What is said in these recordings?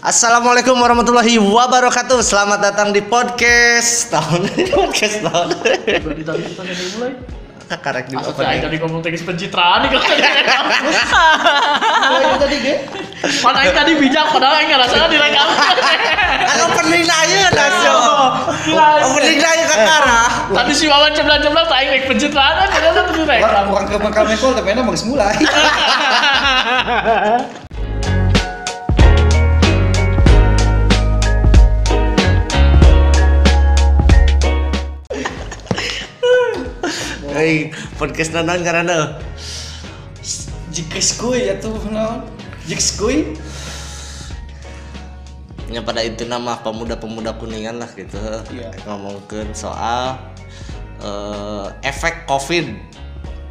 Assalamualaikum warahmatullahi wabarakatuh. Selamat datang di podcast tahun. Podcast tahun. Tadi kita dari mulai. Karek di Maksud saya tadi ngomong teknis pencitraan nih kalau tadi ge. Mana yang tadi bijak padahal yang ngerasa direkam. Kan opening aja dasyo. Opening aja kakara. Tadi si Wawan ceblang-ceblang tak ingin pencitraan kan ternyata tadi direkam. Orang ke makam ekol tapi enak bagus mulai. Hei, podcast nanan karena Jika skui ya tuh naon? Jik skui. nya pada itu nama pemuda-pemuda kuningan lah gitu. Iya. Ngomongkeun soal efek COVID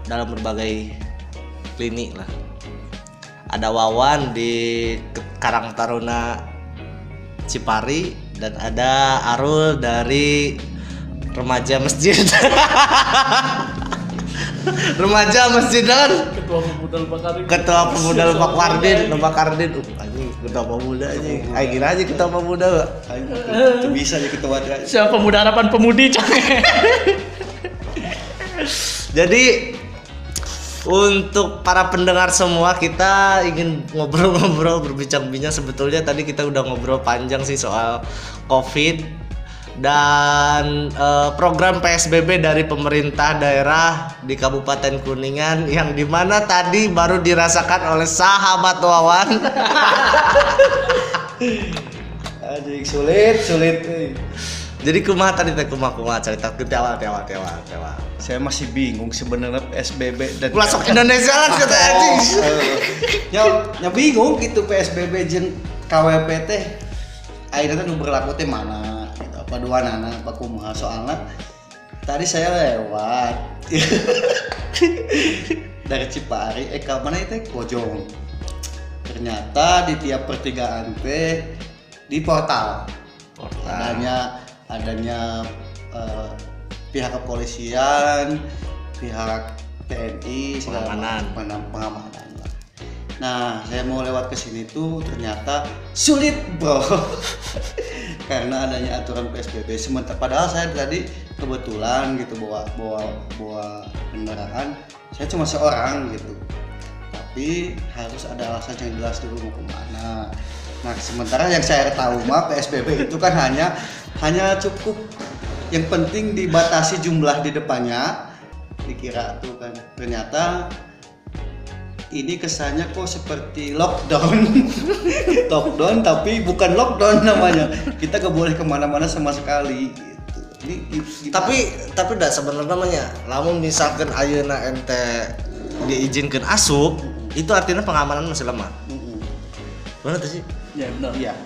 dalam berbagai lini lah. Ada Wawan di Karang Taruna Cipari dan ada Arul dari remaja masjid. Remaja masjidan. Ketua pemuda Lebak Wardin, Lebak Wardin. Anjing, ketua pemuda anjing. Ayo kira aja ketua pemuda, Pak. Itu bisa aja ketua aja. Siapa pemuda harapan pemudi coy. Jadi untuk para pendengar semua, kita ingin ngobrol-ngobrol, berbincang-bincang. Sebetulnya tadi kita udah ngobrol panjang sih soal COVID dan program PSBB dari pemerintah daerah di Kabupaten Kuningan yang dimana tadi baru dirasakan oleh sahabat Wawan. Adik sulit. Jadi kumaha tadi teh kumaha cerita ke awal. Saya masih bingung sebenarnya PSBB dan Masuk Indonesia lah kata anjing. nya bingung gitu PSBB jeung KWP teh akhirnya nu berlaku teh mana gitu. Apa duanana apa kumaha soalnya tadi saya lewat dari Cipari ke mana itu Bojong. Ternyata di tiap pertigaan teh di portal. Adanya pihak kepolisian, pihak TNI, pengamanan lah. Nah, saya mau lewat ke sini tuh ternyata sulit, bro. Karena adanya aturan PSBB. Sementara padahal saya tadi kebetulan gitu bawa kendaraan, saya cuma seorang gitu. Tapi harus ada alasan yang jelas dulu mau kemana. Nah, sementara yang saya tahu mah PSBB itu kan hanya cukup yang penting dibatasi jumlah di depannya, dikira tuh kan. Ternyata ini kesannya kok seperti lockdown. Lockdown tapi bukan lockdown namanya. Kita gak boleh kemana-mana sama sekali gitu. Tapi enggak sebenarnya namanya. Lamun misalkan ayeuna ente diizinkan asup, itu artinya pengamanan masih lemah. Benar tuh sih? Ya benar. Iya.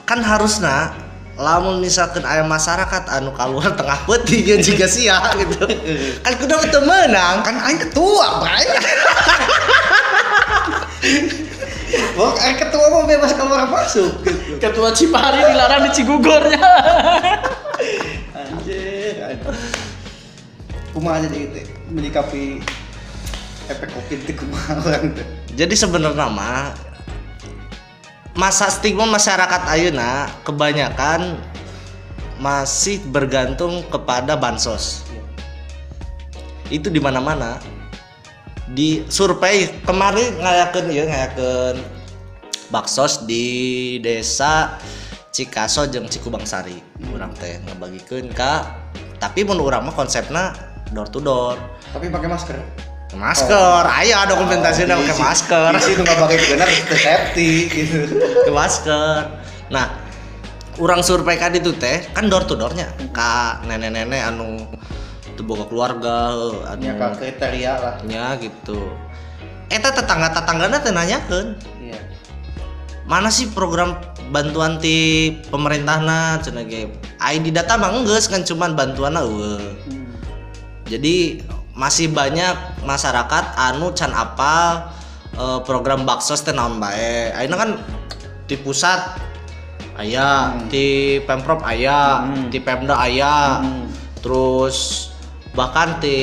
Kan harusnya lamun misalkan aya masyarakat anu kaluar tengah peuting jeung jiga sia gitu. Kan kudu teu meunang, Kan aing ketua, Bray. Wong aing ketua mah bebas keluar masuk gitu. Ketua Cipari dilarang di Cigugurnya. Anjir. Kumaha aja gitu menyikapi efek COVID itu kumaha orang tuh. Jadi sebenarnya mah masa stigma masyarakat ayeuna kebanyakan masih bergantung kepada bansos. Itu di mana-mana. Di survei kemarin ngayakeun baksos di desa Cikaso jeung Cikubangsari. Urang teh ngabagikeun ka, tapi mun urang mah konsepna door to door. Tapi pakai masker. Masker, aya dokumentasinya pakai masker. Di situ nggak pakai benar safety gitu. Ke masker. Nah, urang survei ka ditu teh kan door to doornya ka nenek-nenek anu teu boga keluarga anu Ya ka kriteria lah. nya gitu. Eta tetangga-tetanggana teh nanyakeun, Iya. mana sih program bantuan ti pemerintahna cenah ge. ID data mah geus kan cuman bantuanna eueuh. Jadi masih banyak masyarakat anu can apal program baksos teh naon bae. Ayeuna kan di pusat aya, di Pemprov aya, di Pemda aya. Terus bahkan di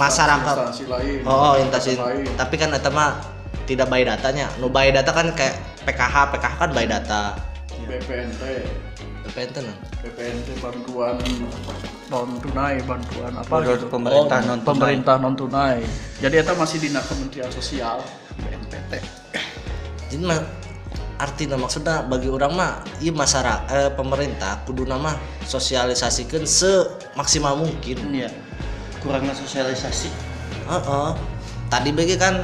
masyarakat Instansi lain. instansi. Tapi kan eta mah tidak bayi datanya. Nu bayi data kan kayak PKH kan by data. BPNT nah. BPNT bantuan non tunai, bantuan apa gitu. pemerintah non tunai. Jadi eta masih dina Kementerian Sosial BNPT. Jadi artinya maksudnya bagi orang mah ieu masyarakat pemerintah kudu mah sosialisasikeun semaksimal mungkin. Iya. Kurangnya sosialisasi. Tadi bagi kan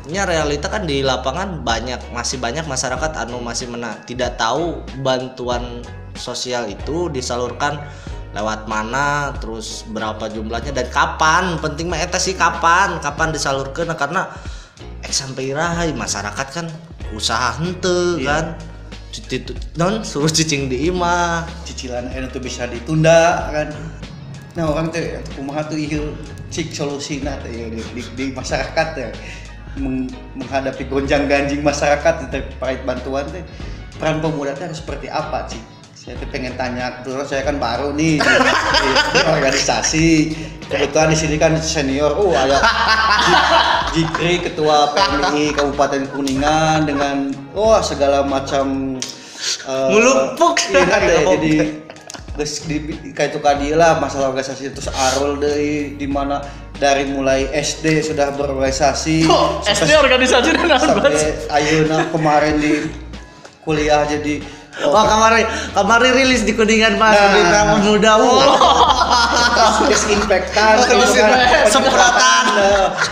nya realita kan di lapangan masih banyak masyarakat anu masih tidak tahu bantuan sosial itu disalurkan lewat mana, terus berapa jumlahnya dan kapan. Penting mah eta sih kapan disalurkeun karena sampai rahay masyarakat kan usaha henteu kan. Suruh cicing di imah. Cicilan itu bisa ditunda kan. Nah, orang teh kumaha tuh ieu cik solusina teh di masyarakat teh. Menghadapi gonjang-ganjing masyarakat terkait bantuan teh, peran pemuda teh harus seperti apa sih? Saya tuh pengen tanya, kebetulan saya kan baru nih di organisasi. Kebetulan di sini kan senior, ada Jikri ketua PMI Kabupaten Kuningan dengan segala macam mulupuk. Iya kan jadi kayak itu kadilah masalah organisasi terus Arul di mana dari mulai SD sudah berorganisasi. SD organisasi dengan sampai ayeuna kemarin di kuliah jadi kemarin rilis di Kuningan Mas berita pemuda. Disinfektan semprotan.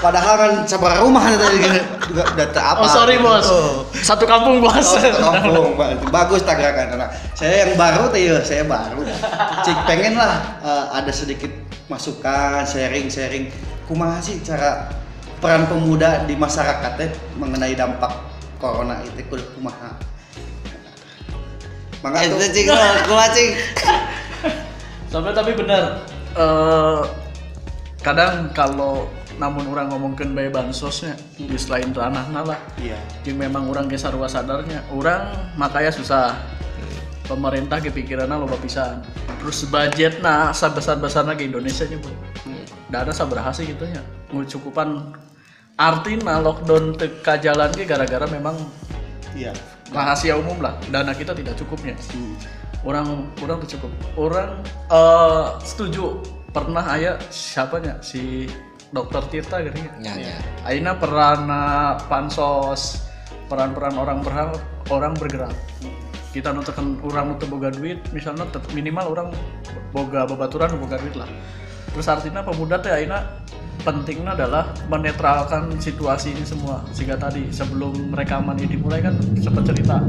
Padahal kan sabar rumah tadi juga data apa. Sorry bos. Satu kampung bos. Satu kampung. Bagus tak gerakan. Nah, saya yang baru saya baru. Cik pengen lah ada sedikit masukan, sharing kumaha sih cara peran pemuda di masyarakat mengenai dampak corona itu kumaha. Mangga tuh cing kumaha cing. Sampai tapi benar. Kadang kalau namun orang ngomongkeun bae bansosnya di selain ranahna lah. Iya. Jeung memang orang ge sarua sadarnya, orang makanya susah. Pemerintah kepikiranna loba pisan. Terus budgetna sabesar-besarna ke Indonesia nya, Bro. Da ada sabaraha sih gitu nya. Ngucukupan artina lockdown teu kajalan ge gara-gara memang rahasia umum lah. Dana kita tidak cukupnya. Orang tuh cukup. Orang setuju pernah aya siapanya si Dokter Tirta gini ya. Aina peran pansos, peran-peran orang bergerak. Kita nutukan orang nutup boga duit, misalnya minimal orang boga babaturan boga duit lah. Terus artinya pemuda teh aina pentingnya adalah menetralkan situasi ini semua. Sehingga tadi sebelum rekaman ini dimulai kan sempat cerita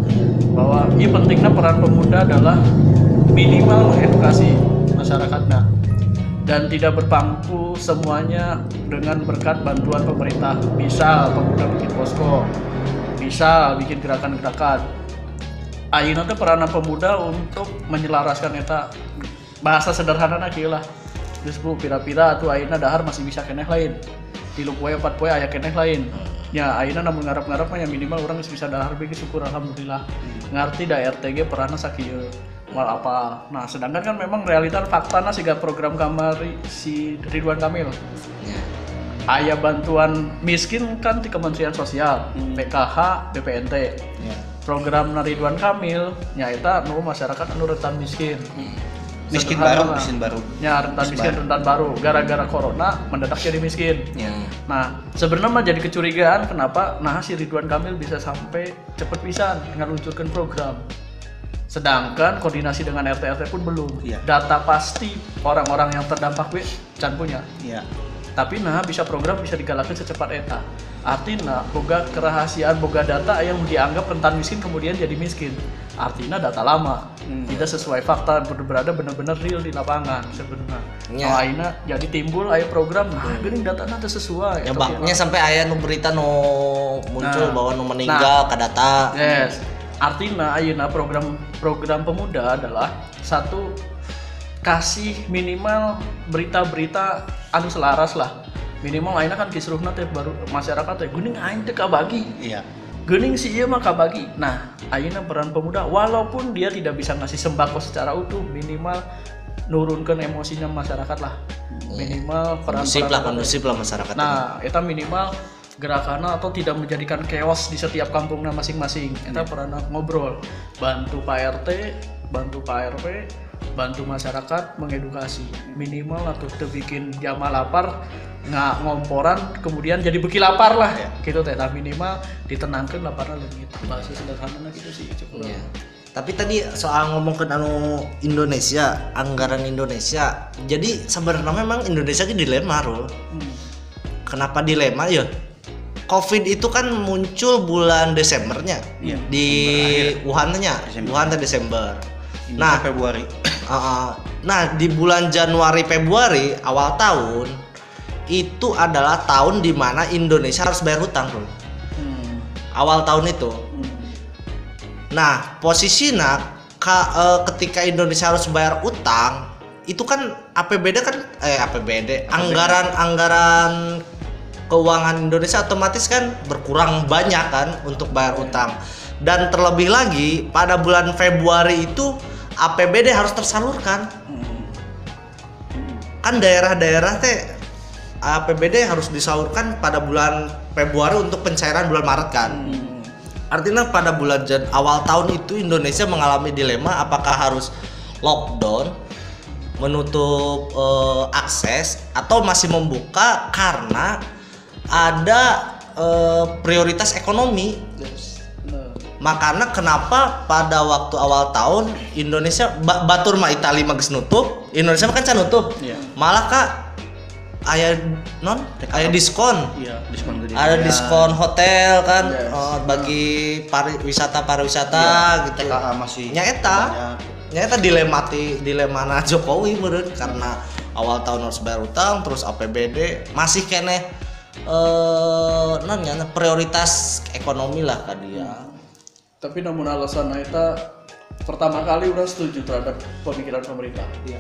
bahwa ini pentingnya peran pemuda adalah minimal mengedukasi masyarakatnya dan tidak berpangku semuanya dengan berkat bantuan pemerintah. Bisa pemuda bikin posko, bisa bikin gerakan-gerakan. Ayeuna teh peran pemuda untuk menyelaraskan eta bahasa sederhana kieu lah. Terus bu pira-pira atuh ayeuna dahar masih bisa keneh lain. 3 poe 4 poe aya keneh lain. Ya ayeuna namun ngarep-ngarep mah ya minimal urang geus bisa dahar bege syukur alhamdulillah. Ngarti da RTG peranna sakieu mal apa. Nah, sedangkan kan memang realita faktana siga program kamari si Ridwan Kamil. Aya bantuan miskin kan di Kementerian Sosial, PKH, BPNT. Program Ridwan Kamil nyaeta nu masyarakat anu rentan miskin. Miskin baru. Ya, rentan miskin, rentan baru. Gara-gara corona mendadak jadi miskin. Nah, sebenarnya mah jadi kecurigaan kenapa si Ridwan Kamil bisa sampai cepet pisan ngaluncurkeun program. Sedangkan koordinasi dengan RT pun belum. Data pasti orang-orang yang terdampak can punya. Tapi bisa program bisa digalakan secepat eta. Artinya boga kerahasiaan, boga data yang dianggap rentan miskin kemudian jadi miskin. Artinya data lama, tidak sesuai fakta, berada benar-benar real di lapangan sebenarnya. Aina jadi timbul aya program, geuning data nanti sesuai. Ya baknya sampai aya nu berita muncul bahwa nu meninggal ke data. Yes. Artinya ayeuna program pemuda adalah satu kasih minimal berita-berita anu selaras lah. Minimal ayeuna kan kisruhna teh baru masyarakat teh geuning aing teh kabagi. Geuning si ieu mah kabagi. Nah, ayeuna peran pemuda walaupun dia tidak bisa ngasih sembako secara utuh, minimal nurunkan emosinya masyarakat lah. Minimal peran kondusif lah masyarakat. Nah, eta minimal gerakan atau tidak menjadikan chaos di setiap kampungnya masing-masing. Kita pernah ngobrol, bantu Pak RT, bantu Pak RW, bantu masyarakat mengedukasi minimal atau bikin jamaah lapar nggak ngomporan kemudian jadi beki lapar lah gitu teh. Minimal ditenangkan laparnya lebih gitu. Bahasa sederhana gitu sih cukup. Iya. Tapi tadi soal ngomongin Indonesia, anggaran Indonesia. Jadi sebenarnya memang Indonesia ini dilema, Rul. Kenapa dilema ya? Covid itu kan muncul bulan Desembernya. Iya, Di Wuhan-nya, Wuhan Desember. Nah, Februari. Nah, di bulan Januari Februari awal tahun itu adalah tahun di mana Indonesia harus bayar hutang, Rul. Awal tahun itu. Nah, posisinya ketika Indonesia harus bayar utang, itu kan APBD anggaran keuangan Indonesia otomatis kan berkurang banyak kan untuk bayar utang. Dan terlebih lagi pada bulan Februari itu APBD harus tersalurkan. Kan daerah-daerah teh APBD harus disalurkan pada bulan Februari untuk pencairan bulan Maret kan. Artinya pada bulan awal tahun itu Indonesia mengalami dilema apakah harus lockdown, menutup akses atau masih membuka karena ada prioritas ekonomi. Makanya kenapa pada waktu awal tahun Indonesia batur mah Itali mah geus nutup, Indonesia mah kan can nutup. Malah Kak aya diskon. Iya, diskon gede. Ada diskon hotel kan bagi pariwisata gitu. TKA masih nyaeta dilemana Jokowi meureun karena awal tahun harus bayar utang terus APBD masih keneh prioritas ekonomi lah ka dia. Tapi namun alasan eta pertama kali udah setuju terhadap pemikiran pemerintah. Iya.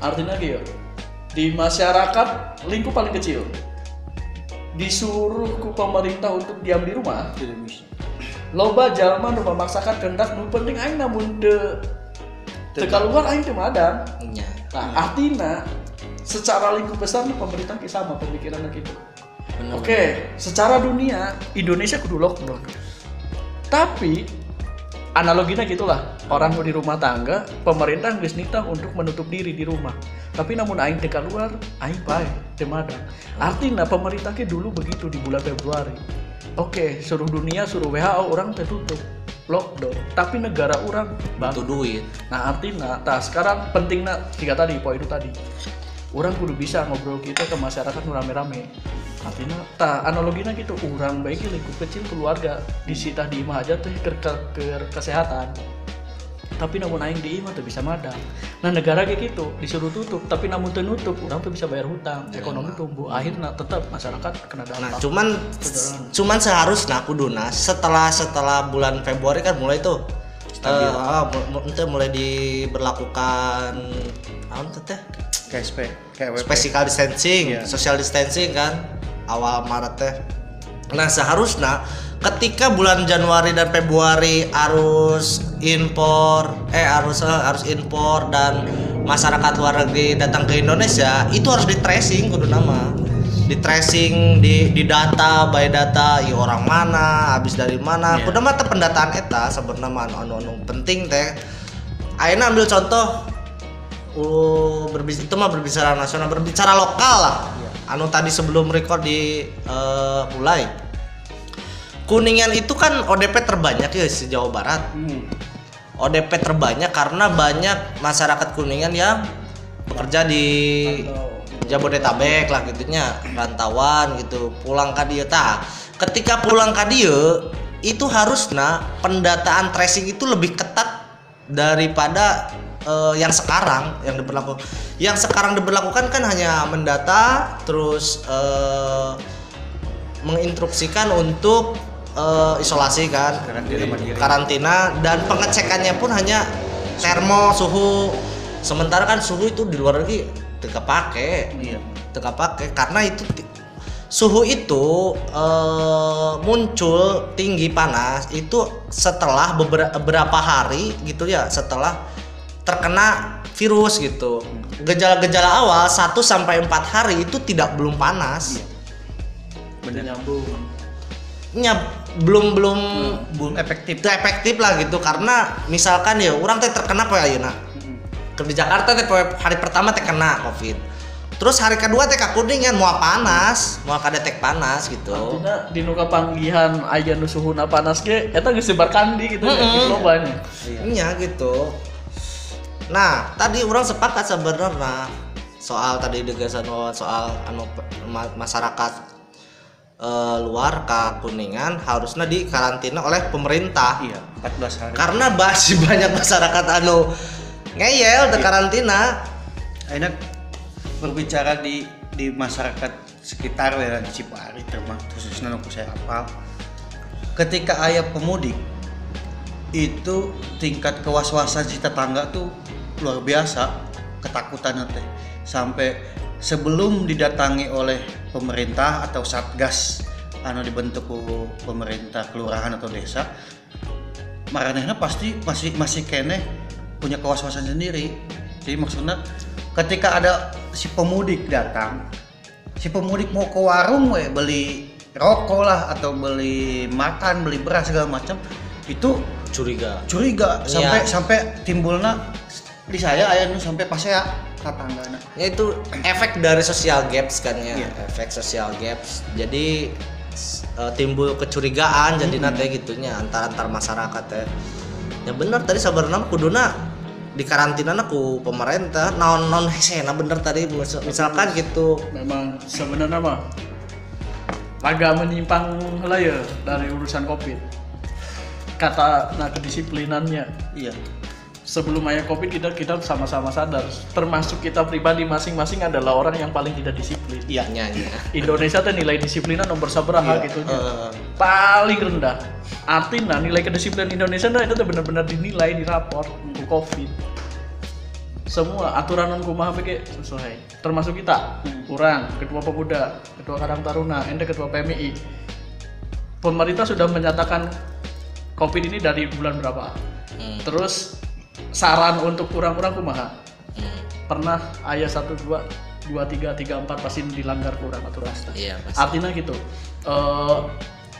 Artinya gitu. Di masyarakat lingkup paling kecil disuruh ku pemerintah untuk diam di rumah tidak bisa. Loba jalma nu memaksakan kehendak nu penting aing namun teu keluar aing teu madang. Nah, artinya secara lingkup besar pemerintah sama pemikirannya gitu. Oke, secara dunia Indonesia kudu lockdown. Tapi analoginya gitulah, orang mau di rumah tangga, pemerintah geus nitah untuk menutup diri di rumah. Tapi namun aing teu keluar, aing bae teu madang. Artinya pemerintah ke dulu begitu di bulan Februari. Oke, seluruh dunia, suruh WHO orang tertutup, lockdown. Tapi negara orang butuh duit. Nah, artinya, sekarang pentingnya tiga tadi, poin itu tadi. Orang kudu bisa ngobrol kita ke masyarakat rame-rame. Artinya, analoginya gitu, orang baik lingkup kecil keluarga disita di imah aja teh ke kesehatan. Tapi namun aing di imah tuh bisa madang. Nah negara kayak gitu disuruh tutup, tapi namun tuh nutup, orang tuh bisa bayar hutang, ekonomi tumbuh, akhirnya tetap masyarakat kena dampak. Nah cuman seharusnya kuduna setelah bulan Februari kan mulai tuh mulai diberlakukan KSP, physical distancing, social distancing kan awal Maret teh. Nah seharusnya ketika bulan Januari dan Februari harus impor dan masyarakat luar negeri datang ke Indonesia itu harus di tracing kudu nama. Di tracing di data by data orang mana, habis dari mana. Kudu mah teh pendataan eta sebenarnya anu penting teh. Ayeuna ambil contoh itu mah berbicara nasional, berbicara lokal lah. Anu tadi sebelum record di mulai Kuningan itu kan ODP terbanyak ya di Jawa Barat. ODP terbanyak karena banyak masyarakat Kuningan yang bekerja di Jabodetabek lah gitunya, rantauan gitu, pulang ka dieu tah. Ketika pulang ka dieu itu harusnya pendataan tracing itu lebih ketat daripada yang sekarang yang diberlakukan. Yang sekarang diberlakukan kan hanya mendata terus menginstruksikan untuk isolasi kan, karantina dan pengecekannya pun hanya termo suhu. Sementara kan suhu itu di luar negeri teka pakai karena itu suhu itu muncul tinggi panas itu setelah beberapa hari gitu ya, setelah terkena virus gitu. Gejala-gejala awal 1-4 hari itu belum panas. Benar nyambung. belum efektif. itu efektif lah gitu, karena misalkan ya orang teh terkena poe ayeuna. Di Jakarta teh hari pertama teh kena Covid. Terus hari kedua teh kakuningan moal panas, moal kadetek panas gitu. Artinya di nuka panggihan aya nu suhuna panas ge eta geus sebar kandi gitu ya, lobanya. Iya gitu. Nah, tadi orang sepakat sebenarnya soal tadi degasan soal masyarakat luar ke Kuningan harusnya dikarantina oleh pemerintah. Iya, 14 hari. Karena masih banyak masyarakat ngeyel di karantina. Akhirnya berbicara di masyarakat sekitar ya di Cipari termasuk khususnya aku saya apal. Ketika aya pemudik itu tingkat kewaswasan si tetangga tuh luar biasa, ketakutan teh sampai sebelum didatangi oleh pemerintah atau satgas anu dibentuk pemerintah kelurahan atau desa, maranehna pasti masih kene punya kewaswasan sendiri. Jadi maksudnya ketika ada si pemudik datang, si pemudik mau ke warung beli rokok lah atau beli makan, beli beras segala macam, itu Curiga sampai timbulna di saya aya nu sampai pas saya tetanggana. Ya itu efek dari social gaps kan ya. Iya. Efek social gaps. Jadi timbul kecurigaan jadi nanti gitunya antar masyarakat ya. Ya bener tadi sabarna kuduna dikarantina ku pemerintah non hesena bener tadi misalkan gitu. Memang sebenarnya mah agak menyimpang lah ya dari urusan Covid. Kata kedisiplinannya. Iya. Sebelum aya Covid kita sama-sama sadar, termasuk kita pribadi masing-masing adalah orang yang paling tidak disiplin. Iya. Indonesia tuh nilai disiplinnya nomor sabaraha gitu paling rendah. Artinya nilai kedisiplinan Indonesia itu tuh benar-benar dinilai di rapor untuk Covid. Semua aturan non kumaha PG sesuai. Termasuk kita, kurang ketua pemuda, ketua Karang Taruna, ente ketua PMI. Pemerintah sudah menyatakan Covid ini dari bulan berapa? Terus saran untuk kurang-kurang kumaha? Pernah ayat 1 2 3 4 pasti dilanggar kurang aturan. Iya, pasti. Artinya gitu.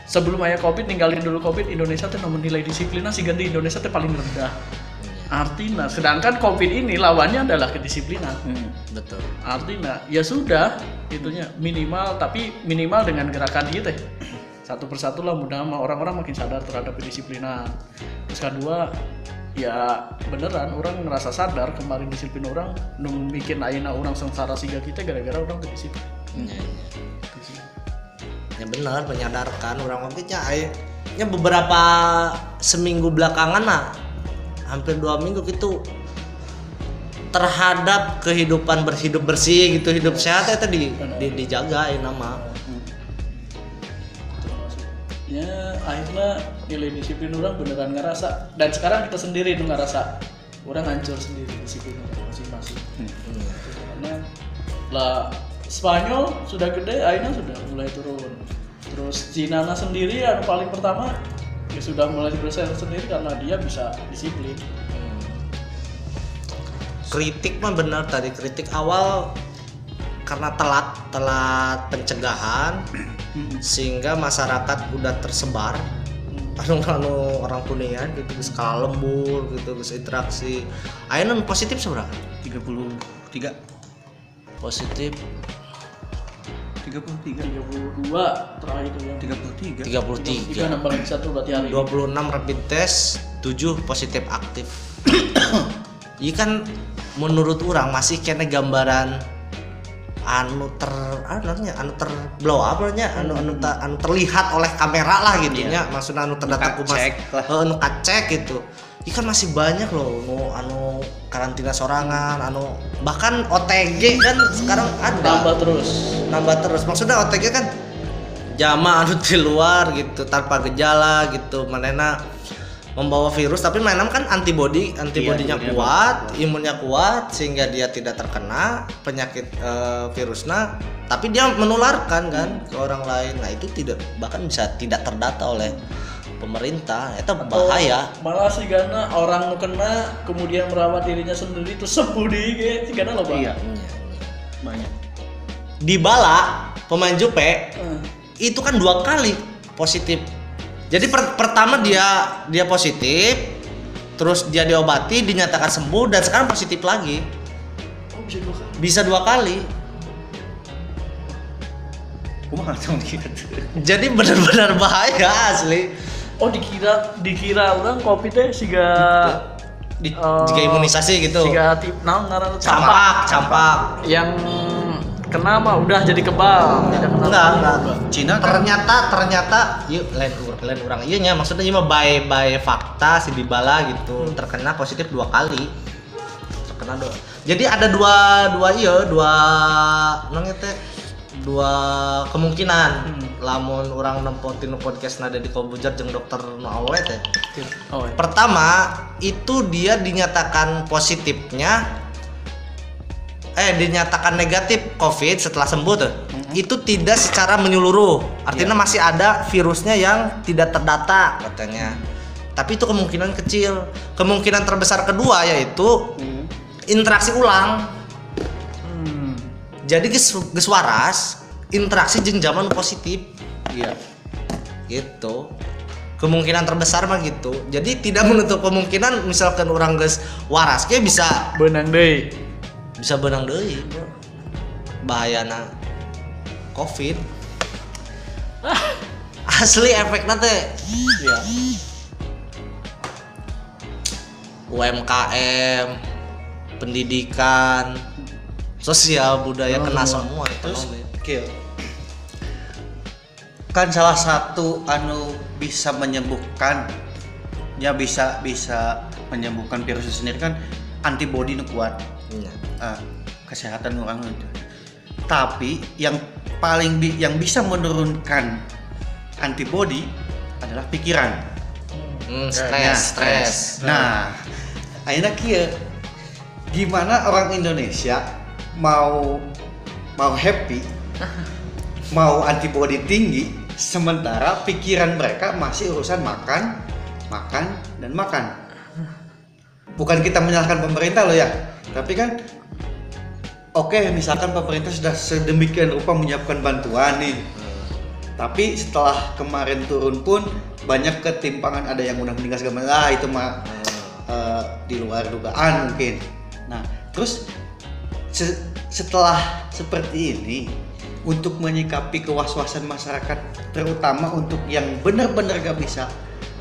Sebelum ayat Covid ninggalin dulu Covid, Indonesia tuh nomor nilai disiplinnya sih ganti Indonesia tuh paling rendah. Artinya sedangkan Covid ini lawannya adalah kedisiplinan. Betul. Artinya ya sudah itunya minimal, tapi minimal dengan gerakan gitu ya. Satu persatu lah mudah orang-orang makin sadar terhadap kedisiplinan. Terus kedua ya beneran orang ngerasa sadar kemarin disiplin orang bikin ayeuna orang sengsara siga kita gara-gara orang kedisiplin. Ya benar menyadarkan orang waktunya nya beberapa seminggu belakangan lah hampir 2 minggu gitu terhadap kehidupan berhidup bersih gitu, hidup sehat itu dijaga nama. Ya akhirnya nilai disiplin orang beneran ngerasa, dan sekarang kita sendiri tuh ngerasa orang hancur sendiri disiplin orang masing-masing. Karena lah Spanyol sudah gede, akhirnya sudah mulai turun. Terus Cina sendiri yang paling pertama ya sudah mulai bersaing sendiri karena dia bisa disiplin. Kritik mah benar tadi, kritik awal karena telat pencegahan sehingga masyarakat udah tersebar anu orang Kuningan gitu geus skala lembur gitu geus interaksi. Ayeuna positif seberapa? 33 positif 32 terakhir itu yang 33 3 nambah 1 berarti hari 26 rapid test, 7 positif aktif. Iya kan menurut orang masih kena gambaran anu blow up nya anu terlihat oleh kamera lah gitu nya, maksudnya anu terdata ku anu kacek gitu. Ikan masih banyak loh anu karantina sorangan, anu bahkan OTG kan sekarang ada nambah terus maksudnya OTG kan jama anu di luar gitu tanpa gejala gitu, manena membawa virus tapi mainan kan antibodinya kuat, imunnya kuat sehingga dia tidak terkena penyakit virusnya, tapi dia menularkan kan ke orang lain. Nah itu bahkan bisa tidak terdata oleh pemerintah, itu bahaya. Malah sih karena orang kena kemudian merawat dirinya sendiri itu sembuh di karena loh Bang. Iya. Banyak. Dybala pemain Jupe itu kan 2 kali positif. Jadi pertama dia positif, terus dia diobati, dinyatakan sembuh, dan sekarang positif lagi. Oh, bisa 2 kali. Kumaha tuh gitu. Jadi benar-benar bahaya asli. Oh, dikira orang COVID teh siga Jika imunisasi gitu. siga naon ngaranna Campak. yang kena mah udah jadi kebal, tidak kena. Enggak. Cina kan Ternyata yuk lain orang ieu nya maksudnya ieu mah by fakta si Dybala gitu terkena positif 2 kali. Terkena 2. Jadi ada dua kemungkinan. Lamun orang nempotin podcast nada di Kobujar jeung dokter nu awe teh. Oh, iya. Pertama itu dia dinyatakan dinyatakan negatif COVID setelah sembuh tuh. Itu tidak secara menyeluruh. Artinya masih ada virusnya yang tidak terdata katanya. Tapi itu kemungkinan kecil. Kemungkinan terbesar kedua yaitu interaksi ulang. Jadi geus waras interaksi jeung zaman positif. iya. Gitu. Kemungkinan terbesar mah gitu. Jadi tidak menutup kemungkinan misalkan orang geus waras ge bisa Benang deui. benang deui. Bahayana COVID. Asli efeknya teh. Iya. UMKM, pendidikan, sosial budaya kena semua Terus ekonomi. kieu. Kan salah satu anu bisa menyembuhkan bisa menyembuhkan virus itu sendiri kan antibodi nu kuat. Iya. Kesehatan orang itu. Tapi yang yang bisa menurunkan antibodi adalah pikiran. Stres. Nah, akhirnya kieu gimana orang Indonesia mau happy, mau antibodi tinggi, sementara pikiran mereka masih urusan makan. Bukan kita menyalahkan pemerintah loh ya, tapi kan oke, misalkan pemerintah sudah sedemikian rupa menyiapkan bantuan nih, tapi setelah kemarin turun pun banyak ketimpangan, ada yang udah meninggal segala macam, itu mah di luar dugaan mungkin. Nah, terus setelah seperti ini, untuk menyikapi kewaswasan masyarakat, terutama untuk yang benar-benar gak bisa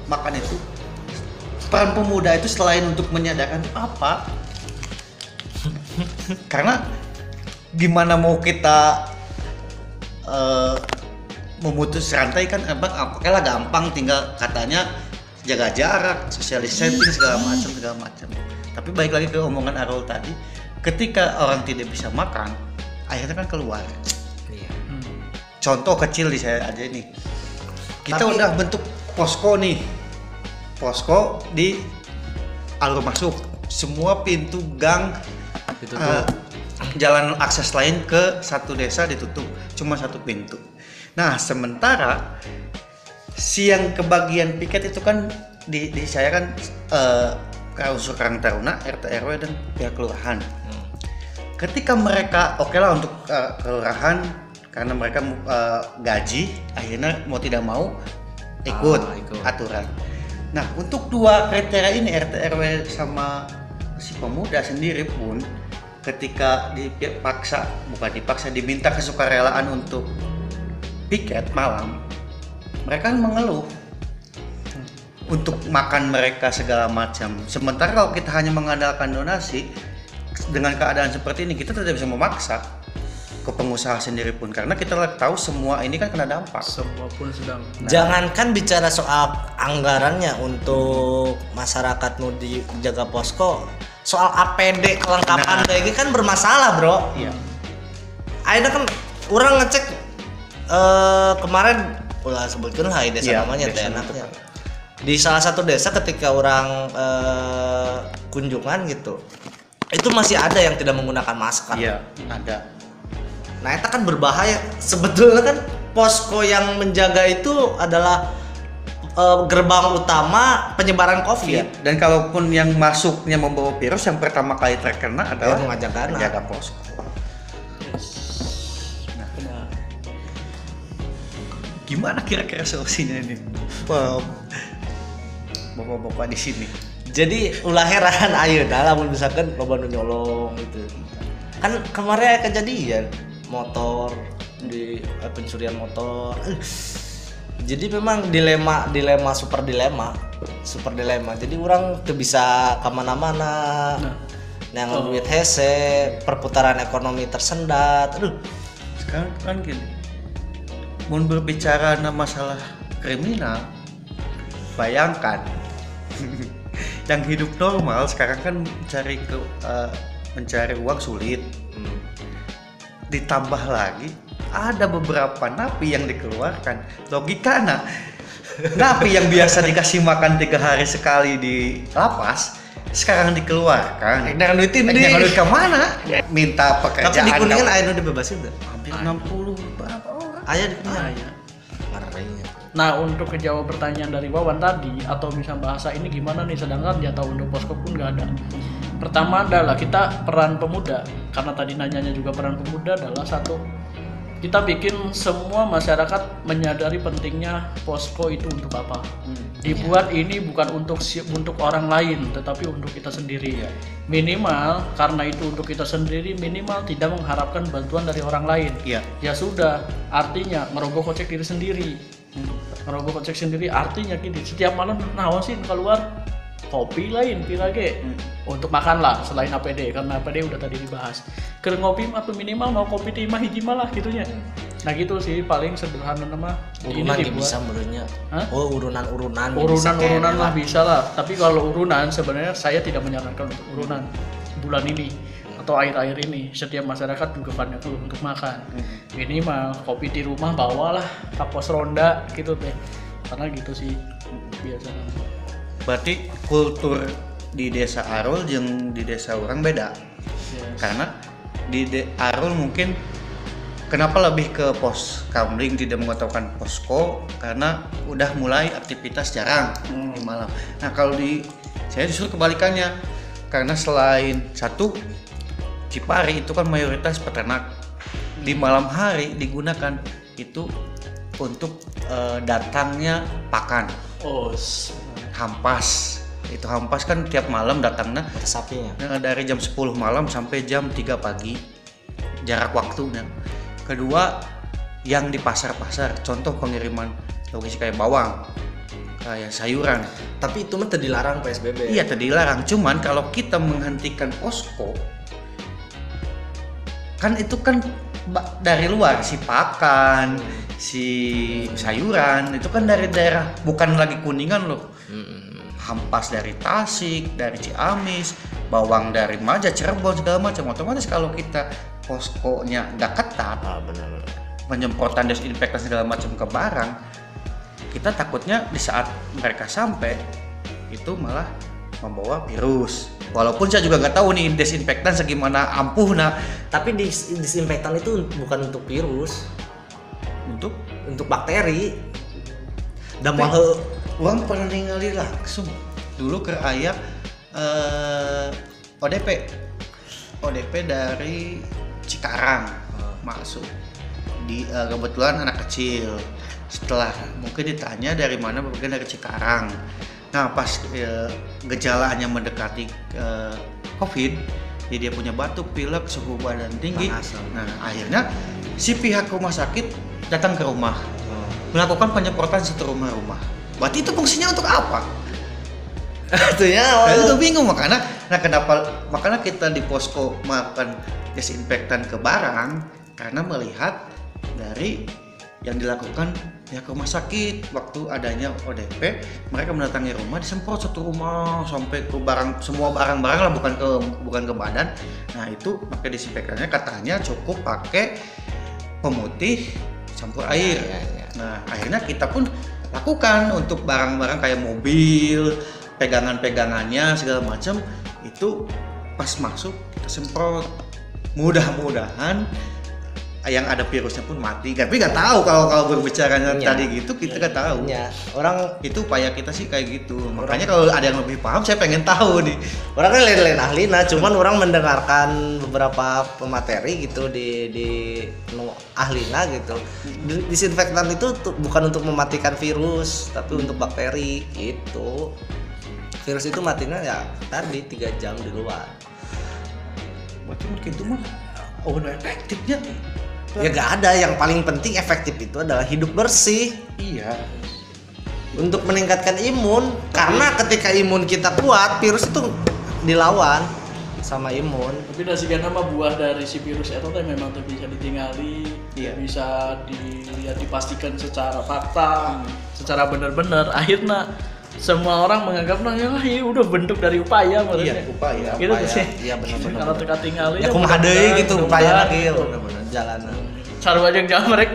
makan itu, peran pemuda itu selain untuk menyadarkan itu apa? Karena gimana mau kita memutus rantai kan oke lah gampang, tinggal katanya jaga jarak, social distancing segala macam. Tapi balik lagi ke omongan Arul tadi, ketika orang tidak bisa makan, akhirnya kan keluar. Iya. Contoh kecil di saya aja nih. Kita Tapi udah bentuk posko nih. Posko di alur masuk. Semua pintu gang Ditutup. jalan akses lain ke satu desa ditutup. Cuma satu pintu. Nah, sementara si yang kebagian piket itu kan di saya kan unsur Karang Taruna, RT RW dan pihak kelurahan. Ketika mereka oke lah untuk kelurahan karena mereka gaji, akhirnya mau tidak mau ikut aturan. Nah, untuk 2 kriteria ini RT RW sama si pemuda sendiri pun ketika diminta kesukarelaan untuk piket malam, mereka kan mengeluh untuk makan mereka segala macam. Sementara kalau kita hanya mengandalkan donasi, dengan keadaan seperti ini kita tidak bisa memaksa ke pengusaha sendiri pun, karena kita tahu semua ini kan kena dampak. Semua pun sedang. Jangankan bicara soal anggarannya untuk masyarakat nu dijaga posko, soal APD kelengkapan kayak gini kan bermasalah, bro. Iya. Akhirnya kan orang ngecek kemarin ulah sebutkan lah desa namanya teh enaknya. Di salah satu desa ketika orang kunjungan gitu, itu masih ada yang tidak menggunakan masker. Iya, ada. Nah, itu kan berbahaya. Sebetulnya kan posko yang menjaga itu adalah gerbang utama penyebaran COVID. Iya. Dan kalaupun yang masuknya membawa virus, yang pertama kali terkena adalah menjaga posko. Gimana kira-kira solusinya ini? Bapak-bapak di sini. Jadi ulah heran ayeuna lamun misalkan loba nu nyolong gitu. Kan kemarin kejadian motor di pencurian motor. Jadi memang dilema super dilema. Jadi orang tuh bisa kemana-mana. Yang duit hese, perputaran ekonomi tersendat. Aduh. Sekarang kan gini. Mun berbicara masalah kriminal, bayangkan yang hidup normal sekarang kan mencari uang sulit. Ditambah lagi ada beberapa napi yang dikeluarkan. Logikanya napi yang biasa dikasih makan 3 hari sekali di lapas sekarang dikeluarkan. Dengan duit ini. Dengan duit kemana? Minta pekerjaan. Tapi di Kuningan aya nu dibebasin tuh. Hampir 60 berapa orang? Aya di Kuningan. Aya. Nah, untuk kejawab pertanyaan dari Wawan tadi atau bisa bahasa ini gimana nih, sedangkan jatah untuk posko pun nggak ada. Pertama adalah kita peran pemuda, karena tadi nanyanya juga peran pemuda adalah satu, kita bikin semua masyarakat menyadari pentingnya posko itu untuk apa. Dibuat ini bukan untuk orang lain, tetapi untuk kita sendiri. Minimal karena itu untuk kita sendiri, minimal tidak mengharapkan bantuan dari orang lain. Ya sudah, artinya ngerogoh kocek diri sendiri. Ngerogoh kocek sendiri artinya gini, setiap malam nawasin keluar kopi lain pirage untuk makan lah selain APD, karena APD udah tadi dibahas. Keur ngopi atau minimal mau kopi timah hiji malah gitunya. Nah gitu sih paling sederhana nama. Urunan ini bisa menurutnya. Oh urunan lah bisa lah. Tapi kalau urunan sebenarnya saya tidak menyarankan untuk urunan bulan ini atau air-air ini. Setiap masyarakat juga pada untuk makan. Minimal kopi di rumah bawalah ke pos ronda gitu teh. Karena gitu sih biasanya. Berarti kultur di desa Arul jeung di desa orang beda. Karena di Arul mungkin kenapa lebih ke pos kamling, tidak mengatakan posko karena udah mulai aktivitas jarang di malam. Nah kalau saya justru kebalikannya, karena selain satu Cipari itu kan mayoritas peternak, di malam hari digunakan itu untuk datangnya pakan. Hampas. Itu hampas kan tiap malam datangnya sapinya. Dari jam 10 malam sampai jam 3 pagi. Jarak waktunya. Kedua, yang di pasar-pasar, contoh pengiriman logistik kayak bawang, kayak sayuran. Tapi itu mah dilarang PSBB. Iya, dilarang. Cuman kalau kita menghentikan posko, kan itu kan dari luar, si pakan, si sayuran, itu kan dari daerah, bukan lagi Kuningan loh. Hampas dari Tasik, dari Ciamis, bawang dari Maja, Cirebon, segala macam. Otomatis kalau kita poskonya nggak ketat, penyemprotan desinfektan segala macam ke barang, kita takutnya di saat mereka sampai itu malah membawa virus. Walaupun saya juga nggak tahu nih desinfektan segimana ampuhna. Tapi disinfektan itu bukan untuk virus, untuk bakteri. Dan uang pernah ningali langsung dulu ke ayah ODP dari Cikarang masuk di kebetulan anak kecil. Setelah mungkin ditanya dari mana, mungkin dari Cikarang. Nah pas gejalanya mendekati COVID, jadi dia punya batuk, pilek, suhu badan tinggi. Nah akhirnya si pihak rumah sakit datang ke rumah, melakukan penyemprotan satu rumah-rumah. Berarti itu fungsinya untuk apa? Itu bingung makanya. Nah makanya kita di posko makan desinfektan ke barang karena melihat dari yang dilakukan pihak rumah sakit waktu adanya ODP, mereka mendatangi rumah, disemprot satu rumah sampai ke semua barang-barang lah, bukan ke badan. Nah itu pakai desinfektannya katanya cukup pakai pemutih campur air. Nah akhirnya kita pun lakukan untuk barang-barang kayak mobil, pegangan-pegangannya segala macam itu pas masuk kita semprot. Mudah-mudahan yang ada virusnya pun mati. Tapi nggak tahu kalau berbicaranya tadi gitu kita nggak tahu. Ya, orang itu upaya kita sih kayak gitu. Makanya kalau ada yang lebih paham saya pengen tahu nih. Orang kan lain-lain ahlina, cuman orang mendengarkan beberapa pemateri gitu di ahlina gitu. Disinfektan itu bukan untuk mematikan virus, tapi untuk bakteri gitu. Virus itu matinya ya tadi 3 jam di luar. Berarti mungkin itu mah efektifnya. Ya gak ada, yang paling penting efektif itu adalah hidup bersih. Iya. Untuk meningkatkan imun, karena ketika imun kita kuat, virus itu dilawan sama imun. Tapi dari nama buah dari si virus itu memang tuh bisa ditinggali, bisa dilihat dipastikan secara fakta, secara benar-benar. Akhirnya semua orang menganggap ya udah bentuk dari upaya maksudnya. Iya, upaya. Gitu sih. Iya benar-benar. Kalau teka tinggali ya kumaha deui gitu upaya lagi benar-benar jalanan. Sarua jeung jangan mereka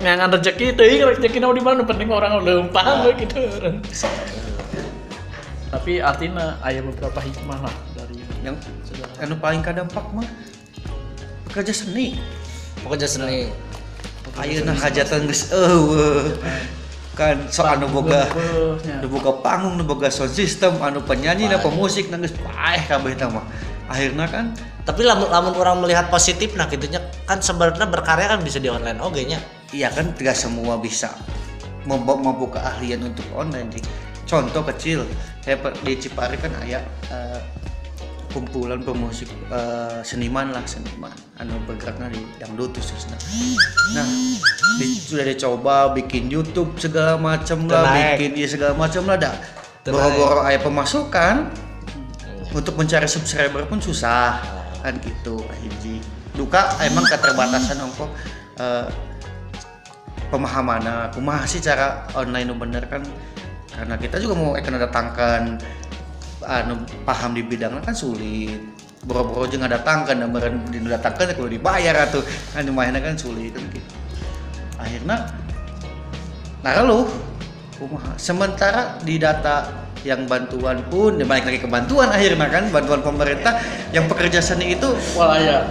ngangan rezeki teuing rezeki di mana penting orang leumpah gitu. Tapi artinya aya beberapa hikmah lah dari yang anu paling kadampak mah pekerja seni. Ayeuna hajatan geus kan sok anu boga panggung, nu boga sound system, anu penyanyi, nu pemusik geus paeh kabeh teh mah. Akhirnya kan tapi lamun orang melihat positif nah gitunya kan sebenarnya berkarya kan bisa di online oge nya. Iya kan tidak semua bisa membuka keahlian untuk online sih. Contoh kecil, saya di Cipari kan aya kumpulan pemusik seniman anu bergeraknya di dangdut khususnya. Nah, sudah dicoba bikin YouTube segala macam lah, bikin segala macam lah dah. Boro-boro aya pemasukan untuk mencari subscriber pun susah kan gitu hiji. Duka emang keterbatasan ongko pemahaman kumaha sih cara online nu bener kan, karena kita juga mau datangkan anu paham di bidangnya kan sulit. Boro-boro jeung ngadatangkeun dan didatangkeun kudu dibayar atuh. Kan lumayan kan sulit kan gitu. Akhirnya lu kumaha sementara di data yang bantuan pun balik lagi ke bantuan akhirnya kan bantuan pemerintah yang pekerja seni itu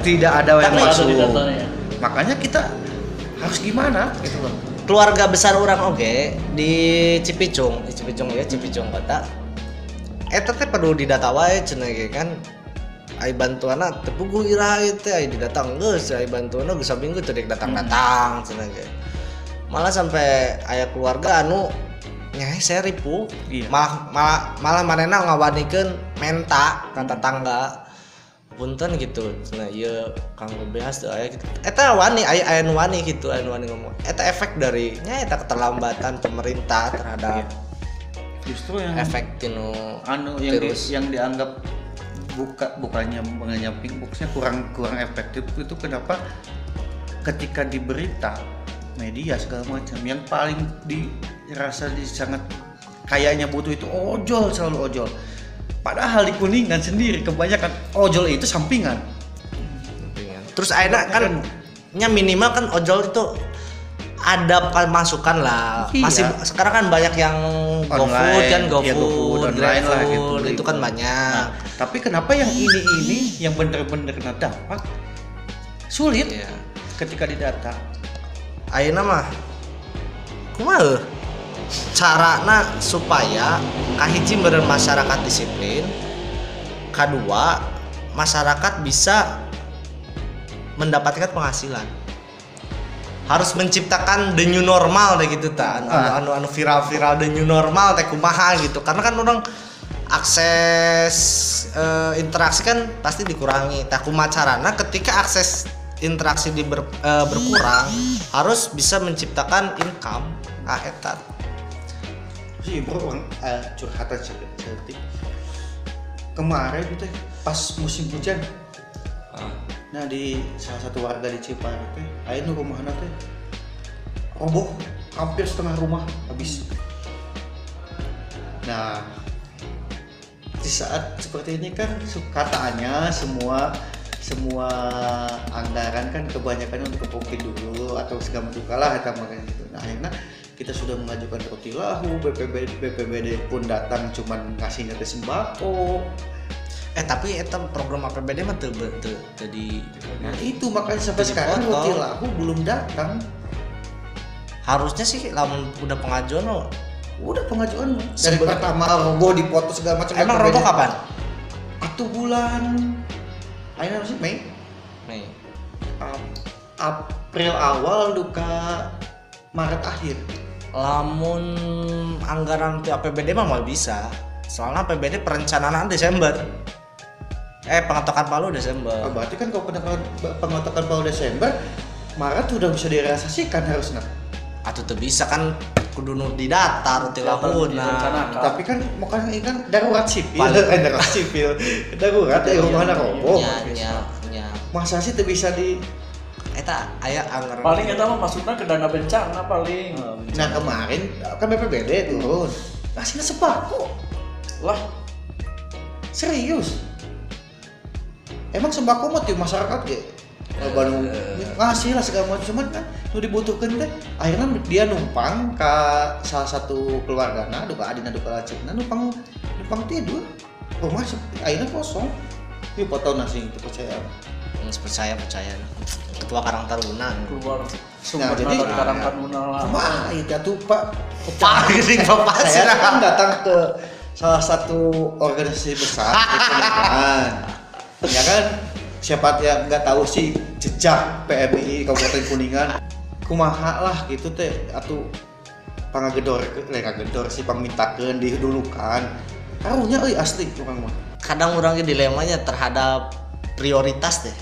tidak ada yang masuk. Makanya kita harus gimana gitu loh. Keluarga besar orang oge di Cipicung kota. Eta teh perlu didata wae cenah ge kan. Ai bantuanna teu puguh iraha teh ai didatang geus, ai bantuanna geus sabinggu teu datang-datang cenah ge. Malah sampai aya keluarga anu nyai seripu, malah manehna ngawanikeun menta ka tetangga. Punten gitu. Nah, ieu Kang Behas teu aya gitu. Eta wani aya nu wani gitu, aya nu wani ngomong. Eta efek dari nya eta keterlambatan pemerintah terhadap justru yang efek tinu anu yang dianggap bukannya menyamping boxnya kurang efektif itu kenapa ketika di berita media segala macam yang paling dirasa sangat kayaknya butuh itu ojol, selalu ojol. Padahal di Kuningan sendiri kebanyakan ojol itu sampingan. Terus akhirnya kan minimal kan ojol itu ada pemasukan lah. Iya. Masih sekarang kan banyak yang GoFood, online lah gitu. Itu kan banyak. Nah, tapi kenapa yang ini yang bener-bener kena dampak sulit ketika didata? Ayeuna mah kumaha carana supaya kahiji meureun masyarakat disiplin, kadua masyarakat bisa mendapatkan penghasilan. Harus menciptakan the new normal deh gitu ta. Anu viral the new normal teh kumaha gitu. Karena kan orang akses interaksi kan pasti dikurangi. Tah kumaha carana ketika akses interaksi berkurang harus bisa menciptakan income eta. Sih bro, curhatan cetik. Kemarin itu pas musim hujan. Nah di salah satu warga di Cipari teh, aya nu rumahna teh roboh, hampir setengah rumah habis. Nah di saat seperti ini kan katanya semua anggaran kan kebanyakan untuk COVID dulu atau segala macam kalah eta makanya gitu. Nah akhirnya kita sudah mengajukan roti lahu, BPBD pun datang cuman ngasihnya ke sembako. Tapi eta program APBD mah teu di. Nah itu makanya sampai sekarang dipotong. Roti Lahu belum datang. Harusnya sih lamun udah pengajuan lo. Udah pengajuan dari pertama roboh dipotong segala macam. Emang roboh kapan? Itu bulan akhirnya sih Mei. April awal duka Maret akhir. Lamun anggaran ti APBD mah mal bisa. Soalnya APBD perencanaan Desember. Pengetokan palu Desember. Berarti kan kalau pengetokan palu Desember, Maret sudah bisa direalisasikan harusnya. Atau tuh bisa kan kudu nu didatar ti lahuna. Tapi kan ini kan darurat sipil, darurat sipil. Darurat ya rumahna roboh. Nya. Masa sih tuh bisa di Eta aya anggaran. Paling eta mah maksudna ke dana bencana paling. Nah kemarin kan BPBD turun. Kasihnya sembako. Lah, serius. Emang sembako mah di masyarakat ge. Baru ngasih lah segala macam cuman kan nu dibutuhkeun teh akhirnya dia numpang ke salah satu keluargana duka adina duka lacikna numpang tidur. Rumah akhirnya kosong. Ieu foto nasi itu percaya. Percaya ketua Karang Taruna keluar Nah, jadi dari Karang Taruna lah. Wah, itu tuh Pak. Gering Bapak Saya kan datang ke salah satu organisasi besar di Kuningan. Ya kan, siapa yang nggak tahu sih jejak PMI Kabupaten Kuningan. Kumaha lah gitu teh atuh pangagedor sih pangmintakeun dihudulukan. Karunya euy asli urang mah. Kadang orangnya dilemanya terhadap prioritas deh.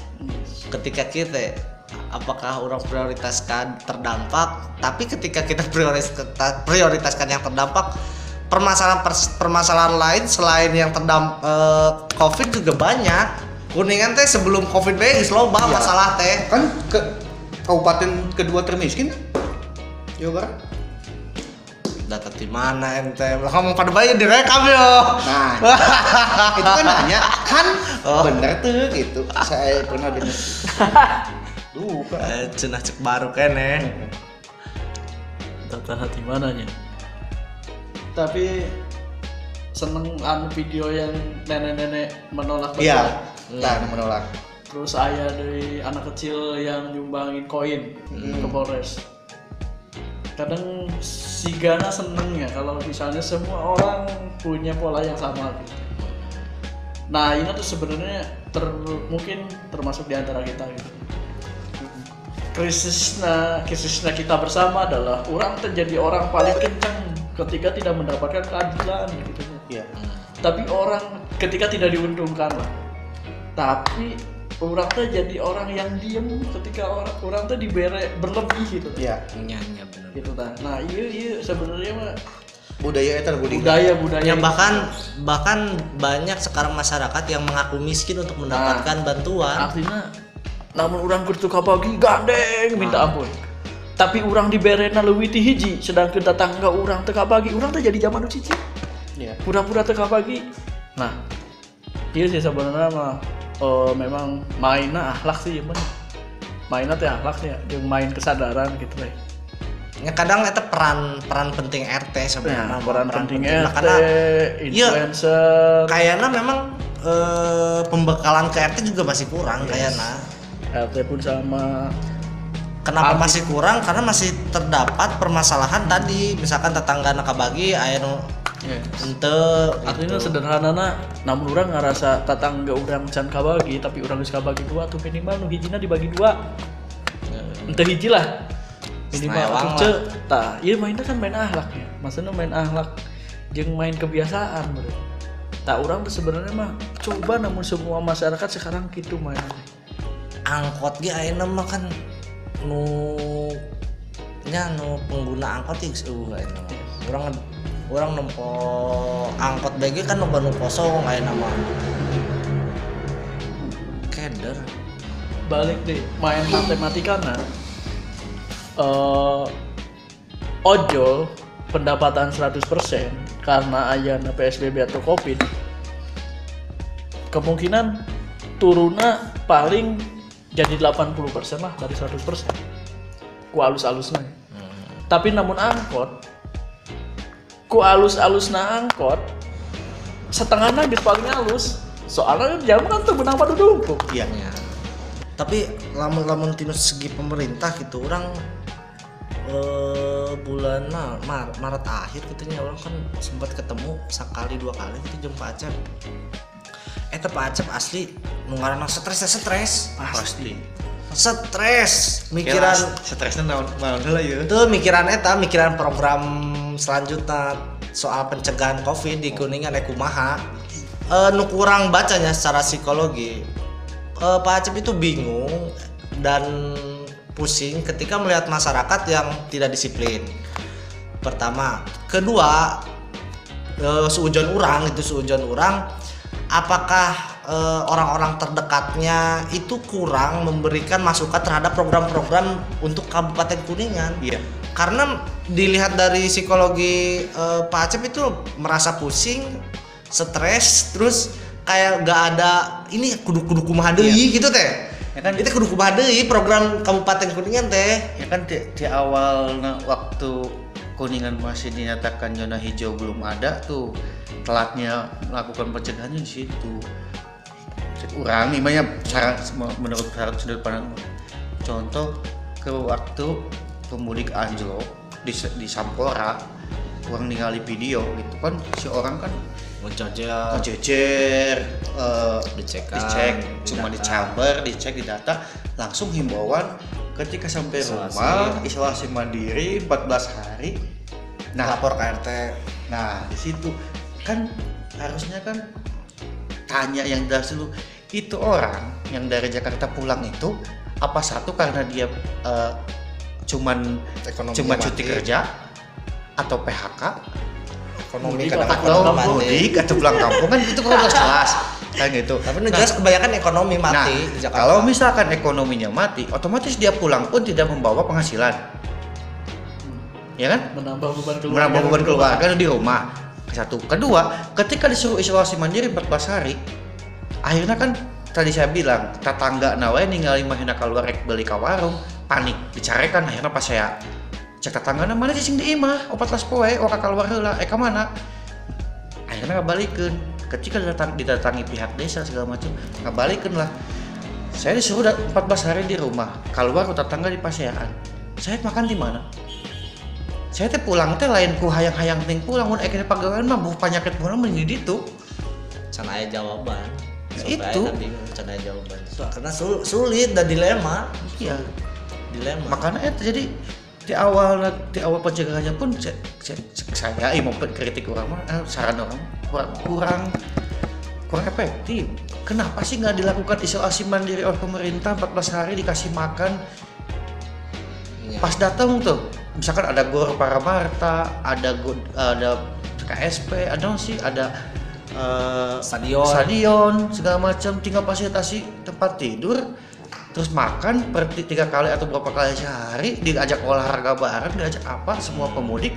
Ketika kita apakah orang prioritaskan terdampak, tapi ketika kita prioritaskan yang terdampak, permasalahan lain selain yang terdampak COVID juga banyak. Kuningan teh sebelum COVID geus loba masalah teh. Kan ke kabupaten kedua termiskin Jawa Barat. Data di mana ente? Kamu pada bayar direkam yo. Nah, itu kan nanya kan bener tuh gitu. Saya pernah dengar. Cenah cek baru kene. Data hati mananya? Tapi seneng video yang nenek-nenek menolak Iya, menolak. Terus ayah dari anak kecil yang nyumbangin koin ke Polres. Kadang si Gana seneng ya kalau misalnya semua orang punya pola yang sama gitu. Nah ini tuh sebenarnya mungkin termasuk di antara kita gitu. Krisisnya kita bersama adalah orang terjadi orang paling kencang ketika tidak mendapatkan keadilan gitu. Iya. Tapi orang ketika tidak diuntungkan lah. Tapi orang tuh jadi orang yang diem ketika orang tuh berlebih gitu. Iya. Iya benar. Gitu kan. Nah, iya sebenarnya mah budaya eta budaya. Ya, bahkan banyak sekarang masyarakat yang mengaku miskin untuk mendapatkan bantuan. Artinya namun orang kudu kapagi gandeng minta ampun. Tapi orang diberena leuwih ti hiji sedangkan tetangga orang teu kabagi, orang teh jadi zaman nu cicing. Iya. Pura-pura teu kabagi. Nah, ieu sih sebenarnya mah memang mainnya akhlak sih men. Mainnya teh akhlak ya, jeung main kesadaran gitu lah. Ya kadang itu peran penting RT sebenarnya. Nah, peran penting RT, karena influencer. Kayaknya memang pembekalan ke RT juga masih kurang kayaknya. RT pun sama. Kenapa masih kurang? Karena masih terdapat permasalahan tadi, misalkan tetangga nak bagi aya nu henteu. Artinya sederhanana, namun orang ngerasa tetangga orang can kabagi, tapi orang geus kabagi dua tuh minimal nu hijina dibagi dua. Henteu hiji lah. Minimal atuh tah, ieu mainnya kan main akhlak ya. Maksudnya main akhlak jeung main kebiasaan bro. Tah urang tuh sebenarnya mah coba namun semua masyarakat sekarang gitu main. Angkot ge ayeuna mah kan nu pengguna angkot geus ayeuna mah. Urang nempo angkot BG kan nu kosong ayeuna mah. Keder. Balik deh main matematikana. Ojol pendapatan 100% karena ayana PSBB atau Covid kemungkinan turunnya paling jadi 80% lah dari 100% ku alus-alusnya tapi namun angkot ku alus-alusna angkot setengahnya gitu paling halus Soalnya jamu kan tuh benang padu dulu. Iya. Ya. Tapi lamun tinu segi pemerintah gitu orang bulan Maret akhir gitunya orang kan sempat ketemu sekali 2 kali gitu jeung Pak Acep. Eta Pak Acep asli nu ngaranna stres. Pasti. Stres mikiran stresnya naon heula ya. itu mikiran program selanjutnya soal pencegahan Covid di Kuningan kumaha. Nu kurang bacanya secara psikologi. Pak Acep itu bingung dan pusing ketika melihat masyarakat yang tidak disiplin. Pertama, kedua, seujon orang, apakah orang-orang terdekatnya itu kurang memberikan masukan terhadap program-program untuk Kabupaten Kuningan? Iya. Karena dilihat dari psikologi Pak Acep itu merasa pusing, stres, terus kayak gak ada ini kudu kumaha deui gitu teh. Ya kan Itu kudu kumaha deui program Kabupaten Kuningan teh. ya kan di awal waktu Kuningan masih dinyatakan zona hijau belum ada tuh, telatnya melakukan pencegahannya di situ. Urang imanya menurut sudut pandang contoh ke waktu pemudik anjlok di Sampora, orang ningali video gitu kan, si orang kan ngejejer, dicek, cuma dicek di data, langsung himbauan ketika sampai rumah isolasi mandiri 14 hari. Nah, Lapor ke RT. nah di situ kan harusnya kan tanya yang dari dulu, itu orang yang dari Jakarta pulang itu apa satu karena dia cuman cuti kerja atau PHK Ekonomi atau mudik atau pulang kampung, kan itu kan udah jelas kan gitu. Tapi jelas kebanyakan ekonomi mati di Jakarta. Kalau misalkan ekonominya mati, otomatis dia pulang pun tidak membawa penghasilan, ya kan? Menambah beban keluarga di rumah. Satu, kedua, ketika disuruh isolasi mandiri 14 hari, akhirnya kan tadi saya bilang tetangga nawe ningali mahina keluar rek beli ka warung, panik dicarekan. Akhirnya pas saya cek tetanggana mana sih sing di imah 14 poe ora keluar heula ka mana, akhirnya ngabalikeun. Ketika didatangi pihak desa segala macam, ngabalikeun lah. Saya disuruh 14 hari di rumah, keluar ke tetangga di pasean. Saya makan di mana? Saya teh pulang teh lain ku hayang-hayang ting pulang mun ekene pagawean mah buh panyakit mun mah di ditu. Can aya jawaban. Itu can aya jawaban. Karena sulit dan dilema. Iya. Dilema. Makanya itu jadi di awal pencegahannya pun saya mau kritik orang mah saran orang kurang efektif. Kenapa sih nggak dilakukan isolasi mandiri oleh pemerintah 14 hari dikasih makan? Ya. Pas datang tuh, misalkan ada Gor Paramarta, ada KSP, ada stadion segala macam, tinggal fasilitasi tempat tidur, terus makan per 3 kali atau berapa kali sehari, diajak olahraga bareng, diajak apa, semua pemudik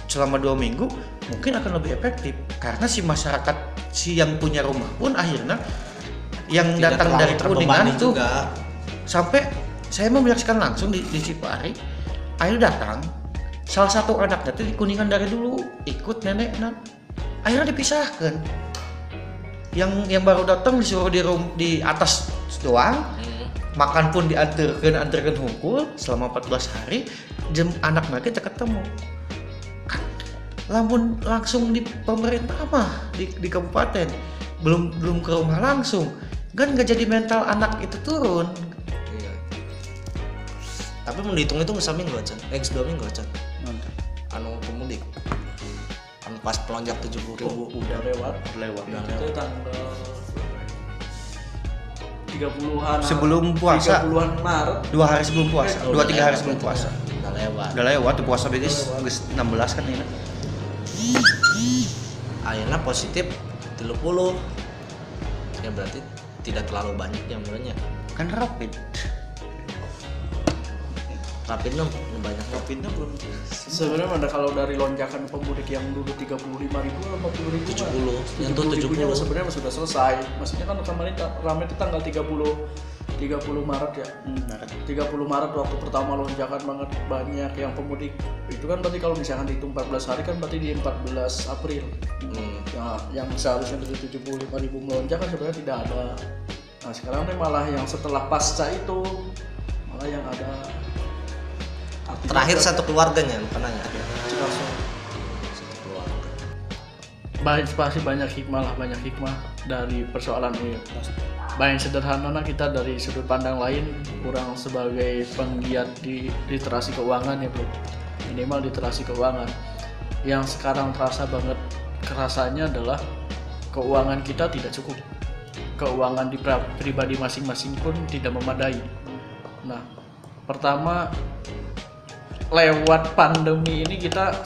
selama 2 minggu mungkin akan lebih efektif. Karena si masyarakat yang punya rumah pun akhirnya yang tidak datang dari Kuningan itu juga. Sampai saya menyaksikan langsung di Cipari, akhirnya datang salah satu anaknya itu di Kuningan dari dulu ikut nenek, akhirnya dipisahkan. Yang baru datang disuruh di atas doang, makan pun diantarkan hungkul selama 14 hari, jam anak mereka kita ketemu. Kan lamun langsung di pemerintah mah di kabupaten, belum ke rumah langsung, kan nggak jadi mental anak itu turun. Iya. Tapi mau dihitung-hitung seminggu aja, X 2 minggu aja. Anu pemudik. Anu pas pelonjak 70.000 udah lewat. Itu tanggal 30-an sebelum puasa. 30-an Maret. 2 hari sebelum puasa. 2-3 hari sebelum puasa. Udah lewat Di puasa betis 16 kan ini. akhirnya positif 30. Ya berarti tidak terlalu banyak yang mulanya. Kan rapid banyak. rapidnya belum. Sebenarnya ada kalau dari lonjakan pemudik yang dulu 35.000 atau 40.000 70 nyentuh 70 sebenarnya sudah selesai. Maksudnya kan kemarin ramai itu tanggal 30 30 Maret ya. 30 Maret waktu pertama lonjakan banget banyak yang pemudik. Itu kan berarti kalau misalkan dihitung 14 hari kan berarti di 14 April. Ya, yang seharusnya dari 75.000 melonjak kan sebenarnya tidak ada. Nah sekarang nih malah yang setelah pasca itu malah yang ada Terakhir satu keluarganya penanya. Cikaso. Pasti banyak hikmah dari persoalan ini. Banyak sederhana kita dari sudut pandang lain, kurang sebagai penggiat di literasi keuangan ya bro, minimal literasi keuangan. Yang sekarang terasa banget kerasanya adalah keuangan kita tidak cukup, keuangan di pribadi masing-masing pun tidak memadai. Nah, pertama lewat pandemi ini kita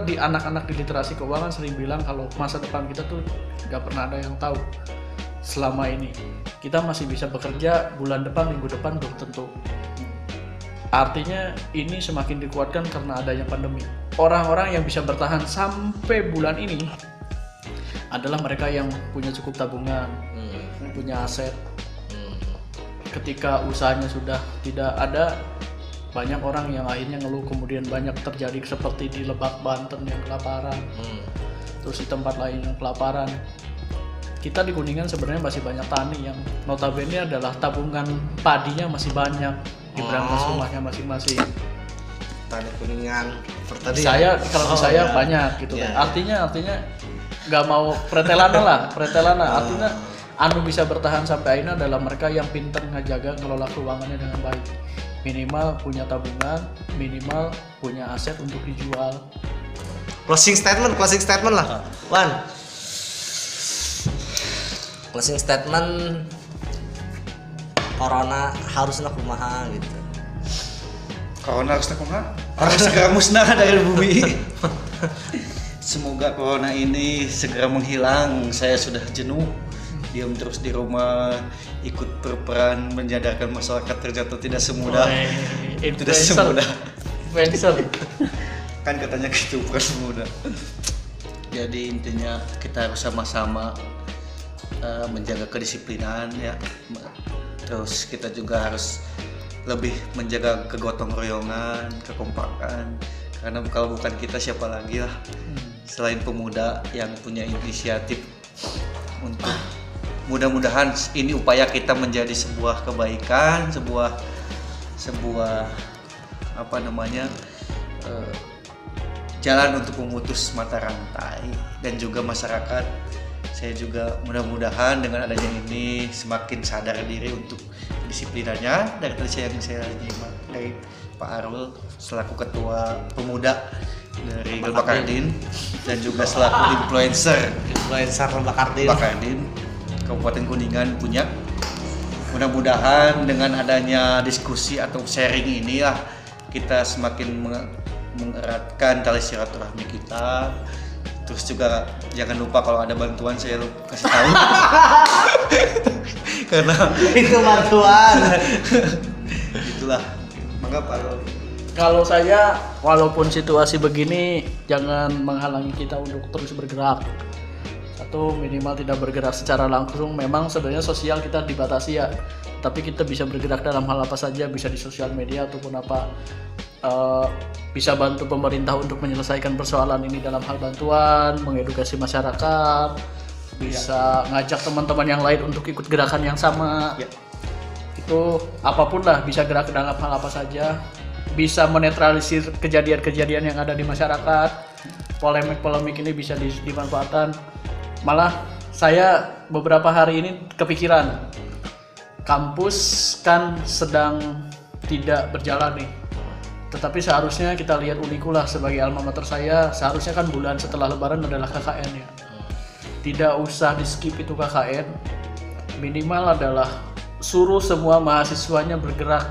di anak-anak di literasi keuangan sering bilang kalau masa depan kita tuh nggak pernah ada yang tahu. Selama ini kita masih bisa bekerja, bulan depan, minggu depan belum tentu. Artinya ini semakin dikuatkan karena adanya pandemi. Orang-orang yang bisa bertahan sampai bulan ini adalah mereka yang punya cukup tabungan, punya aset. Ketika usahanya sudah tidak ada, banyak orang yang akhirnya ngeluh, kemudian banyak terjadi seperti di Lebak, Banten yang kelaparan, terus di tempat lain yang kelaparan. Kita di Kuningan sebenarnya masih banyak tani yang notabene adalah tabungan padinya masih banyak di brankas rumahnya masing-masing. Tani Kuningan, pertanian. Saya kalau saya banyak gitu kan. Artinya nggak mau pretelana. Artinya anu bisa bertahan sampai ini adalah mereka yang pintar ngejaga ngelola keuangannya dengan baik. Minimal punya tabungan, minimal punya aset untuk dijual. Closing statement lah. Wan. Closing statement corona harusnya kumaha gitu. Corona harusnya kumaha? Harus segera musnah dari bumi. Semoga corona ini segera menghilang. Saya sudah jenuh diam terus di rumah, ikut berperan menyadarkan masyarakat ternyata tidak semudah influencer kan katanya gitu, bukan semudah. Jadi intinya kita harus sama-sama menjaga kedisiplinan ya, terus kita juga harus lebih menjaga kegotong royongan, kekompakan, karena kalau bukan kita siapa lagi lah selain pemuda yang punya inisiatif untuk mudah-mudahan ini upaya kita menjadi sebuah kebaikan, sebuah jalan untuk memutus mata rantai. Dan juga masyarakat, saya juga mudah-mudahan dengan adanya ini semakin sadar diri untuk disiplinannya. Dari tadi yang saya nyimak dari Pak Arul selaku ketua pemuda dari Lebak Ardin dan juga selaku influencer Lebak Ardin Kabupaten Kuningan punya. Mudah-mudahan dengan adanya diskusi atau sharing inilah kita semakin mengeratkan tali silaturahmi kita. Terus juga jangan lupa kalau ada bantuan saya kasih tahu. Karena itu bantuan. Itulah. Mangga Pak. Kalau saya, walaupun situasi begini, jangan menghalangi kita untuk terus bergerak. Satu, minimal tidak bergerak secara langsung. Memang sebenarnya sosial kita dibatasi ya, tapi kita bisa bergerak dalam hal apa saja, bisa di sosial media ataupun apa. Bisa bantu pemerintah untuk menyelesaikan persoalan ini dalam hal bantuan, mengedukasi masyarakat, bisa ngajak teman-teman yang lain untuk ikut gerakan yang sama. Itu apapun lah, bisa gerak dalam hal apa saja, bisa menetralisir kejadian-kejadian yang ada di masyarakat. Polemik-polemik ini bisa dimanfaatkan. Malah saya beberapa hari ini kepikiran, kampus kan sedang tidak berjalan nih, tetapi seharusnya kita lihat Unikula sebagai alma mater saya. Seharusnya kan bulan setelah lebaran adalah KKN ya, tidak usah di skip itu KKN. Minimal adalah suruh semua mahasiswanya bergerak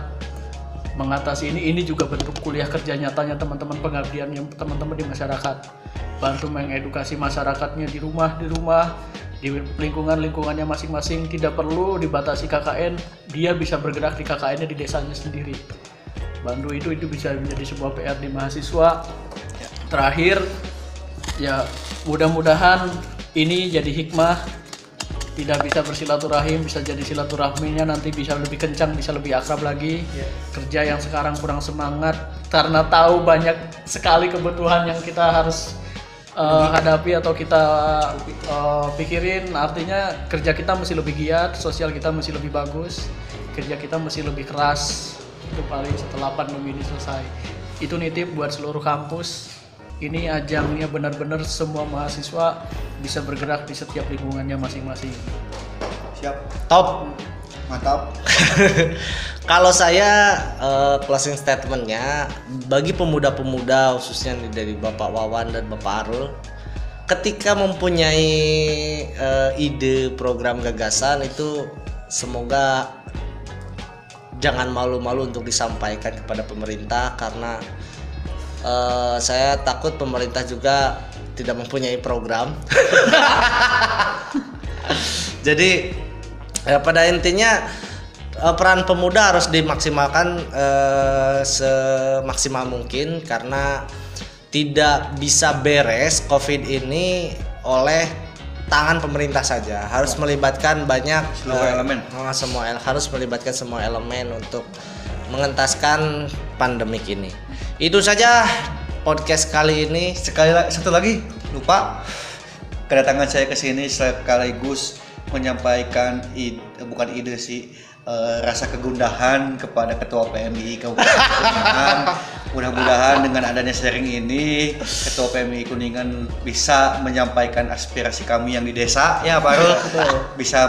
mengatasi ini juga bentuk kuliah kerja nyatanya teman-teman, pengabdian yang teman-teman di masyarakat. Bantu mengedukasi masyarakatnya di rumah, di lingkungannya masing-masing. Tidak perlu dibatasi KKN, dia bisa bergerak di KKN-nya di desanya sendiri. Bantu itu bisa menjadi sebuah PR di mahasiswa. Terakhir ya, mudah-mudahan ini jadi hikmah tidak bisa bersilaturahim, bisa jadi silaturahminya nanti bisa lebih kencang, bisa lebih akrab lagi. Kerja yang sekarang kurang semangat karena tahu banyak sekali kebutuhan yang kita harus hadapi atau kita pikirin. Artinya kerja kita mesti lebih giat, sosial kita mesti lebih bagus, kerja kita mesti lebih keras. Itu paling setelah pandemi ini selesai. Itu nitip buat seluruh kampus. Ini ajangnya benar-benar semua mahasiswa bisa bergerak di setiap lingkungannya masing-masing. Siap. Top. Mantap. Kalau saya closing statementnya bagi pemuda-pemuda khususnya dari Bapak Wawan dan Bapak Arul, ketika mempunyai ide program gagasan itu semoga jangan malu-malu untuk disampaikan kepada pemerintah, karena saya takut pemerintah juga tidak mempunyai program. Jadi pada intinya peran pemuda harus dimaksimalkan semaksimal mungkin, karena tidak bisa beres COVID ini oleh tangan pemerintah saja. Harus melibatkan banyak elemen. Harus melibatkan semua elemen untuk mengentaskan pandemik ini. Itu saja podcast kali ini. Satu lagi lupa, kedatangan saya ke sini sekaligus menyampaikan bukan ide sih, rasa kegundahan kepada Ketua PMI Kabupaten Kuningan. Mudah-mudahan dengan adanya sharing ini Ketua PMI Kuningan bisa menyampaikan aspirasi kami yang di desa ya Pak Rul, bisa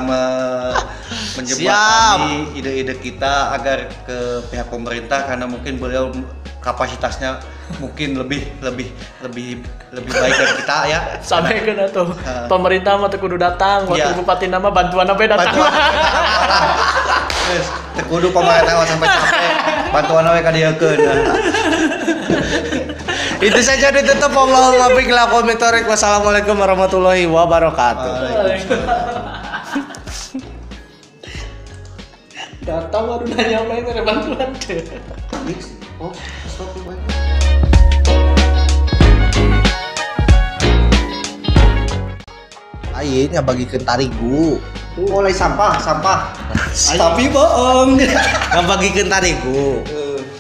menjembatani ide-ide kita agar ke pihak pemerintah, karena mungkin beliau kapasitasnya mungkin lebih baik dari kita ya. Sampai kena tuh pemerintah mah kudu datang, waktu bupati nama bantuan apa datang. Kudu pemerintah sampai capek bantuan we ka dieu keun. Itu saja ditutup. Allahumma biqil aqomitorik. Wassalamualaikum warahmatullahi wabarakatuh. Datang baru nanya main ada bantuan deh. Oh, stop baik. Ayeuna ngabagiikeun tarigu. Mulai sampah. Tapi bohong. Ngabagiikeun tarigu.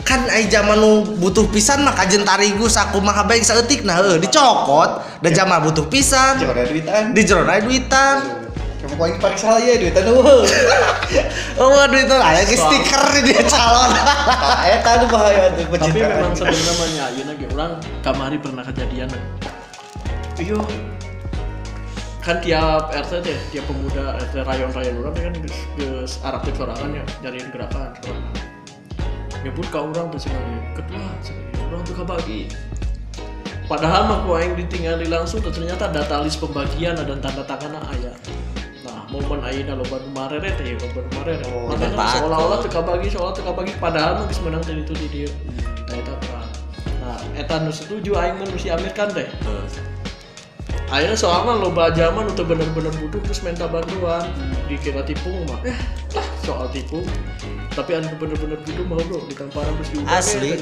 Kan ai zaman nu butuh pisan mah kajen tarigu sakumaha bae saeutikna dicokot, da zaman butuh pisan. Di jerona duitan. Coba kau ini pakai salah ya duitan eueuh. Duitan aya ge stiker di dia calon. Eta tuh bahaya tuh Tapi pecintaan. memang sebenarnya ayeuna ge urang kamari pernah kejadian. Iyo. Kan tiap RT teh, tiap pemuda RT rayon-rayon urang kan geus araktif sorangan ya, nyariin gerakan sorangan. Nyebut ka urang teh cenah ketua, urang teh kabagi. Padahal mah ku aing ditinggali langsung tuh ternyata data list pembagian dan tanda tanganna aya. Nah, momen ayeuna loba nu marere teh, loba nu marere. Makanya seolah-olah teu kabagi padahal mah geus meunang teh itu di dieu. Nah, eta perang. Nah, eta nu setuju aing mah nu si Amir kan teh. Akhirnya soalnya loba zaman untuk bener-bener butuh terus minta bantuan dikira tipung mah soal tipung tapi anu bener-bener butuh mau bro di kamparan terus diubah Asli.